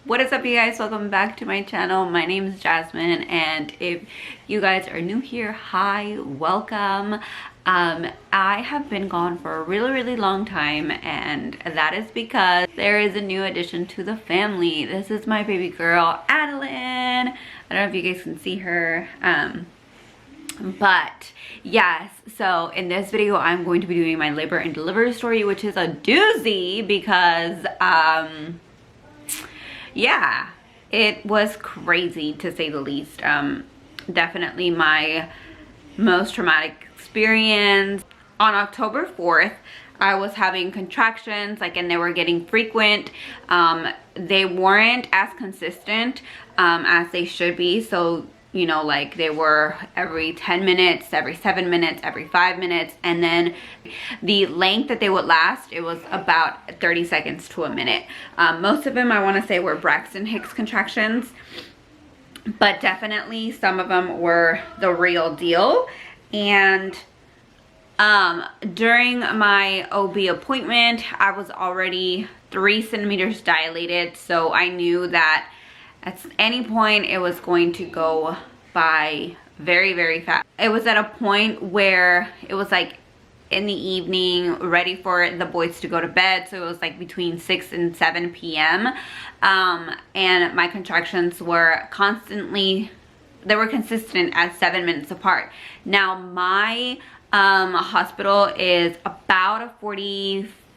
What is up, you guys? Welcome back to my channel. My name is Jasmine, and if you guys are new here, hi, welcome. I have been gone for a really long time, and that is because there is a new addition to the family. This is my baby girl, Adeline. I don't know if you guys can see her. But yes, so in this video I'm going to be doing my labor and delivery story, which is a doozy because yeah, it was crazy to say the least. Definitely my most traumatic experience. On October 4th, I was having contractions, and they were getting frequent. They weren't as consistent as they should be. So, you know, they were every 10 minutes, every 7 minutes, every 5 minutes. And then the length that they would last, it was about 30 seconds to a minute. Most of them, I want to say, were Braxton Hicks contractions. But definitely some of them were the real deal. And during my OB appointment, I was already 3 centimeters dilated. So I knew that at any point it was going to go by very fast. It was at a point where it was in the evening, ready for the boys to go to bed. So it was between 6 and 7 p.m. And my contractions were consistent at 7 minutes apart. Now my hospital is about a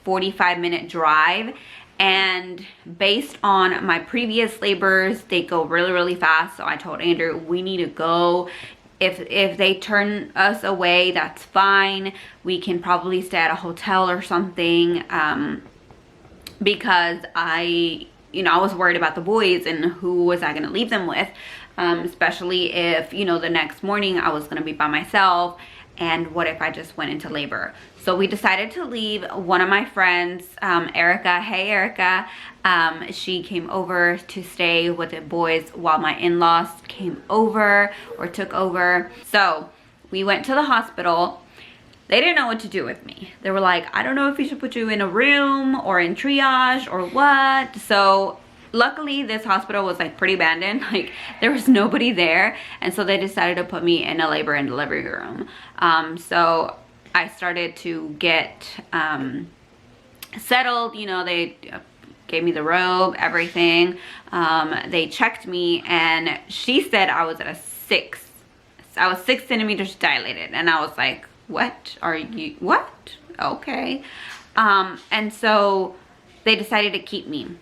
45 minute drive, and based on my previous labors, they go really fast. So I told Andrew, we need to go. If they turn us away, that's fine. We can probably stay at a hotel or something, because I was worried about the boys and who was I going to leave them with, especially if, the next morning I was going to be by myself. And what if I just went into labor? So we decided to leave. One of my friends, Erica, hey Erica, she came over to stay with the boys while my in-laws came over or took over. So we went to the hospital. They didn't know what to do with me. They were like, I don't know if we should put you in a room or in triage or what. So luckily this hospital was pretty abandoned. There was nobody there, and so they decided to put me in a labor and delivery room. So I started to get settled. They gave me the robe, everything. They checked me, and she said I was at a 6. I was 6 centimeters dilated, and I was like, what are you, what? Okay. And so they decided to keep me.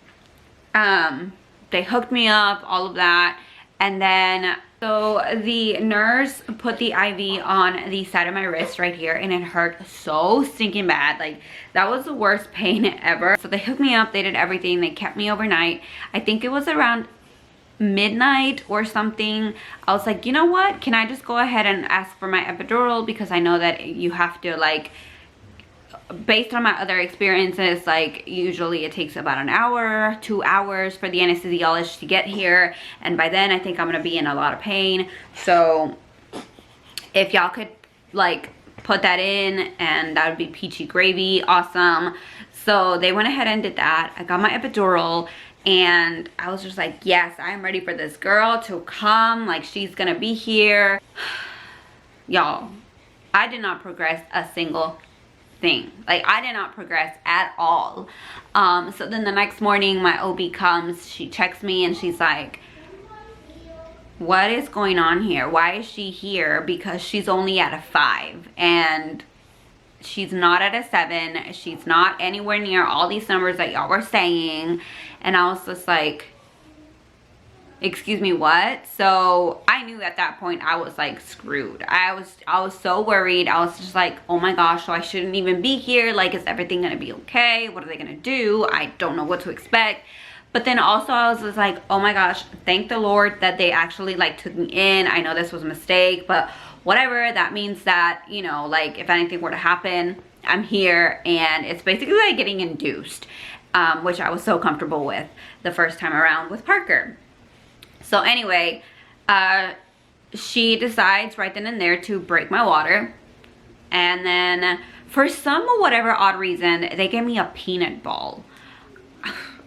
They hooked me up, all of that. And then, so the nurse put the IV on the side of my wrist right here, and it hurt so stinking bad. That was the worst pain ever. So they hooked me up, they did everything. They kept me overnight. I think it was around midnight or something. I was like, you know what? Can I just go ahead and ask for my epidural? Because I know that you have to, based on my other experiences, usually it takes about an hour, 2 hours for the anesthesiologist to get here, and by then I think I'm gonna be in a lot of pain. So if y'all could put that in, and that would be peachy gravy, awesome. So they went ahead and did that. I got my epidural, and I was just like, yes, I'm ready for this girl to come. She's gonna be here. Y'all, I did not progress a single thing. I did not progress at all. So then the next morning my OB comes, she checks me, and she's like, what is going on here? Why is she here? Because she's only at a 5, and she's not at a 7. She's not anywhere near all these numbers that y'all were saying. And I was just like, excuse me, what? So I knew at that point I was screwed. I was so worried. I was just like, oh my gosh, so I shouldn't even be here. Is everything gonna be okay? What are they gonna do? I don't know what to expect. But then also I was just like, oh my gosh, thank the Lord that they actually took me in. I know this was a mistake, but whatever. That means that, if anything were to happen, I'm here. And it's basically getting induced, which I was so comfortable with the first time around with Parker. So anyway, she decides right then and there to break my water. And then for some whatever odd reason, they gave me a peanut ball.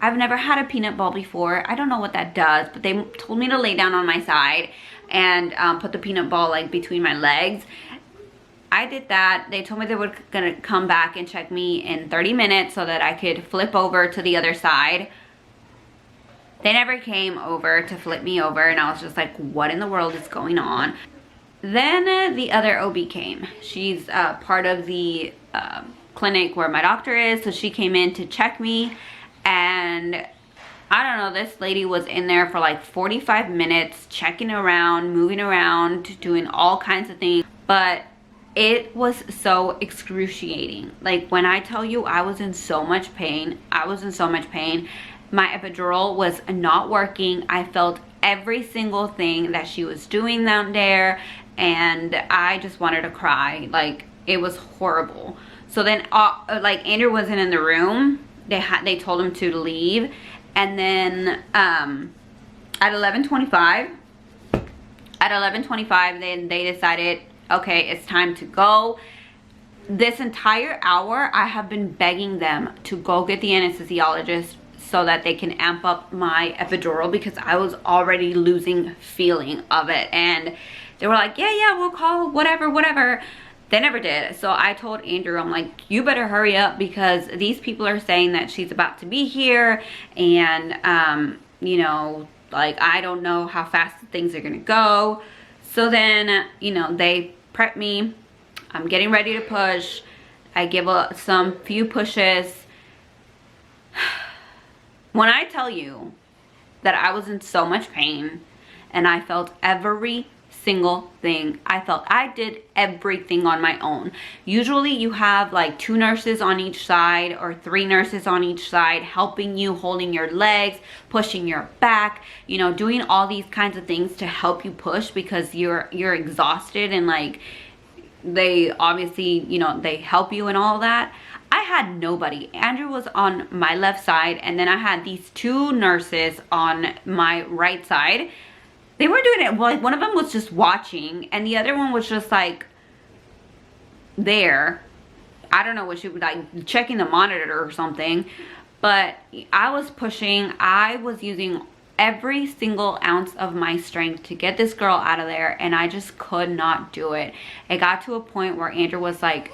I've never had a peanut ball before. I don't know what that does, but they told me to lay down on my side and put the peanut ball like between my legs. I did that. They told me they were gonna come back and check me in 30 minutes so that I could flip over to the other side. They never came over to flip me over, and I was just like, what in the world is going on? Then the other OB came. She's part of the clinic where my doctor is, so she came in to check me, and I don't know, this lady was in there for like 45 minutes checking around, moving around, doing all kinds of things, but it was so excruciating. Like, when I tell you I was in so much pain, I was in so much pain. My epidural was not working. I felt every single thing that she was doing down there, and I just wanted to cry. Like, it was horrible. So then like, Andrew wasn't in the room. They told him to leave, and then at 11:25 then they decided, okay, it's time to go. This entire hour I have been begging them to go get the anesthesiologist so that they can amp up my epidural, because I was already losing feeling of it. And they were like, yeah, we'll call, whatever. They never did. So I told Andrew, I'm like, you better hurry up, because these people are saying that she's about to be here, and you know, like, I don't know how fast things are gonna go. So then, you know, they prep me. I'm getting ready to push. I give some few pushes. When I tell you that I was in so much pain and I felt every single thing, I did everything on my own. Usually you have like 2 nurses on each side or 3 nurses on each side helping you, holding your legs, pushing your back, you know, doing all these kinds of things to help you push, because you're exhausted, and like, they obviously, you know, they help you and all that. I had nobody. Andrew was on my left side, and then I had these 2 nurses on my right side. They were doing it, well, like, one of them was just watching, and the other one was just like there. I don't know what she was, like, checking the monitor or something. But I was pushing. I was using every single ounce of my strength to get this girl out of there, and I just could not do it. It got to a point where Andrew was like,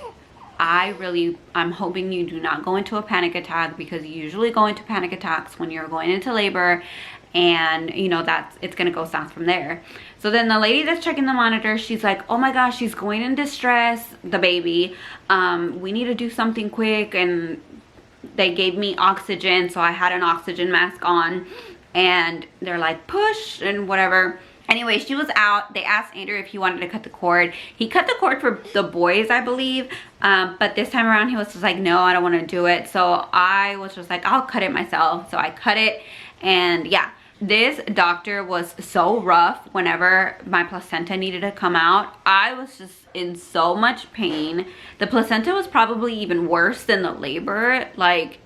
I'm hoping you do not go into a panic attack, because you usually go into panic attacks when you're going into labor, and you know, it's gonna go south from there. So then the lady that's checking the monitor, she's like, oh my gosh, she's going in distress, the baby. We need to do something quick. And they gave me oxygen, so I had an oxygen mask on, and they're like, push and whatever. Anyway, she was out. They asked Andrew if he wanted to cut the cord. He cut the cord for the boys, I believe. But this time around, he was just like, no, I don't want to do it. So I was just like, I'll cut it myself. So I cut it. And yeah, this doctor was so rough whenever my placenta needed to come out. I was just in so much pain. The placenta was probably even worse than the labor. Like,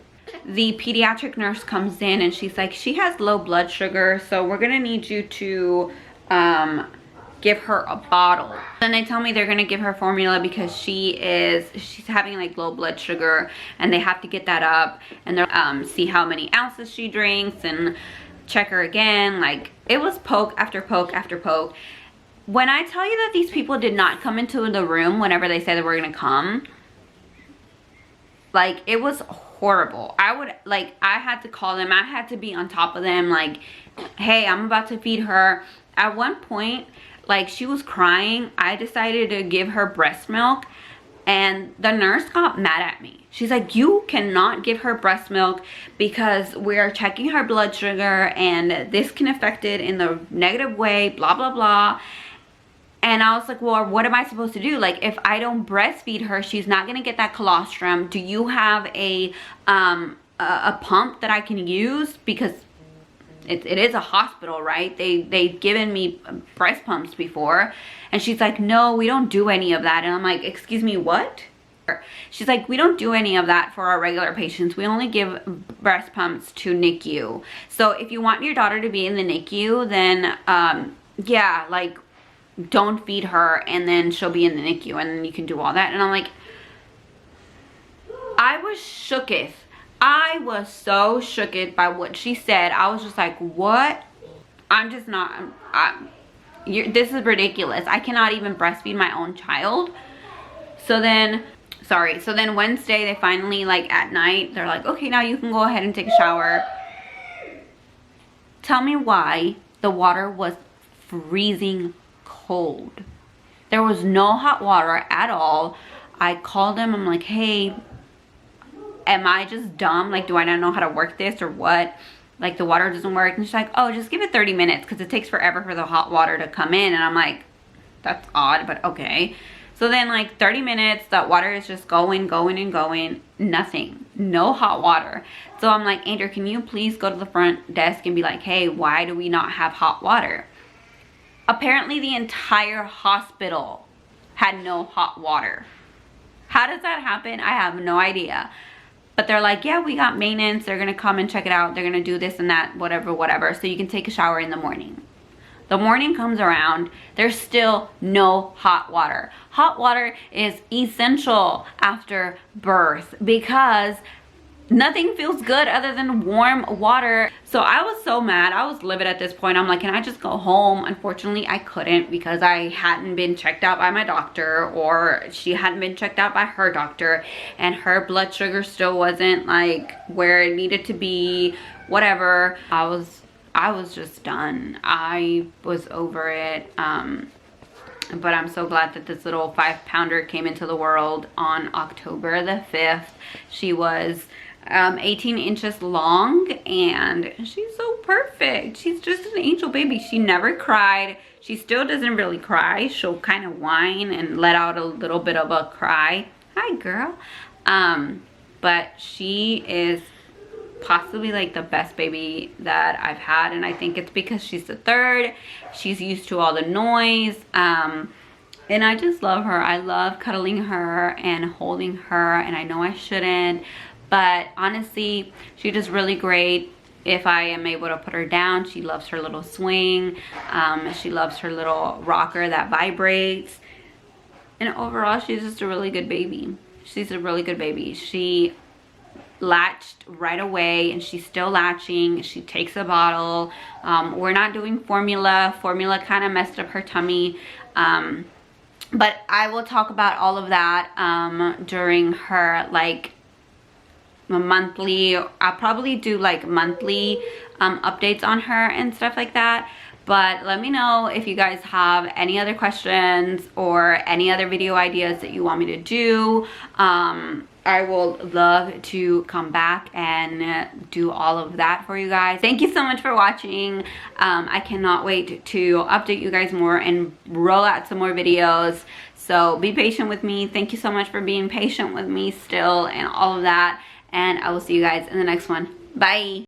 the pediatric nurse comes in and she's like, she has low blood sugar, so we're gonna need you to give her a bottle. Then they tell me they're gonna give her formula because she's having like low blood sugar, and they have to get that up, and they'll see how many ounces she drinks and check her again. Like, it was poke after poke after poke. When I tell you that these people did not come into the room whenever they said they were gonna come, like, it was horrible. I had to call them. I had to be on top of them, like, hey, I'm about to feed her. At one point, like, she was crying. I decided to give her breast milk, and the nurse got mad at me. She's like, you cannot give her breast milk because we're checking her blood sugar, and this can affect it in the negative way, blah blah blah. And I was like, well, what am I supposed to do? Like, if I don't breastfeed her, she's not gonna get that colostrum. Do you have a pump that I can use? Because it is a hospital, right? They've given me breast pumps before. And she's like, no, we don't do any of that. And I'm like, excuse me, what? She's like, we don't do any of that for our regular patients. We only give breast pumps to NICU. So if you want your daughter to be in the NICU, then yeah, like, don't feed her, and then she'll be in the NICU, and then you can do all that. And I'm like, I was shooketh. I was so shooked by what she said. I was just like, what? I'm just not, this is ridiculous. I cannot even breastfeed my own child. So then, so then Wednesday, they finally, like at night, they're like, okay, now you can go ahead and take a shower. Tell me why the water was freezing cold. There was no hot water at all. I called him. I'm like, hey, am I just dumb? Like, do I not know how to work this or what? Like, the water doesn't work. And she's like, oh, just give it 30 minutes because it takes forever for the hot water to come in. And I'm like, that's odd, but okay. So then like 30 minutes, that water is just going and going, nothing, no hot water. So I'm like, Andrew, can you please go to the front desk and be like, hey, why do we not have hot water? Apparently the entire hospital had no hot water. How does that happen? I have no idea. But they're like, yeah, we got maintenance. They're gonna come and check it out. They're gonna do this and that, whatever. So you can take a shower in the morning. The morning comes around, there's still no hot water. Hot water is essential after birth because nothing feels good other than warm water. So I was so mad. I was livid at this point. I'm like, can I just go home? Unfortunately, I couldn't because I hadn't been checked out by my doctor, or she hadn't been checked out by her doctor, and her blood sugar still wasn't like where it needed to be, whatever. I was just done. I was over it. But I'm so glad that this little 5-pounder came into the world on October the 5th. She was 18 inches long and she's so perfect. She's just an angel baby. She never cried. She still doesn't really cry. She'll kind of whine and let out a little bit of a cry. Hi, girl. But she is possibly like the best baby that I've had, and I think it's because she's the third. She's used to all the noise, and I just love her. I love cuddling her and holding her, and I know I shouldn't, but honestly she does really great. If I am able to put her down, she loves her little swing. She loves her little rocker that vibrates, and overall she's just a really good baby. She's a really good baby. She latched right away and she's still latching. She takes a bottle. We're not doing formula. Formula kind of messed up her tummy, but I will talk about all of that during her like monthly. I'll probably do like monthly updates on her and stuff like that. But let me know if you guys have any other questions or any other video ideas that you want me to do. I will love to come back and do all of that for you guys. Thank you so much for watching. I cannot wait to update you guys more and roll out some more videos. So be patient with me. Thank you so much for being patient with me still and all of that. And I will see you guys in the next one. Bye.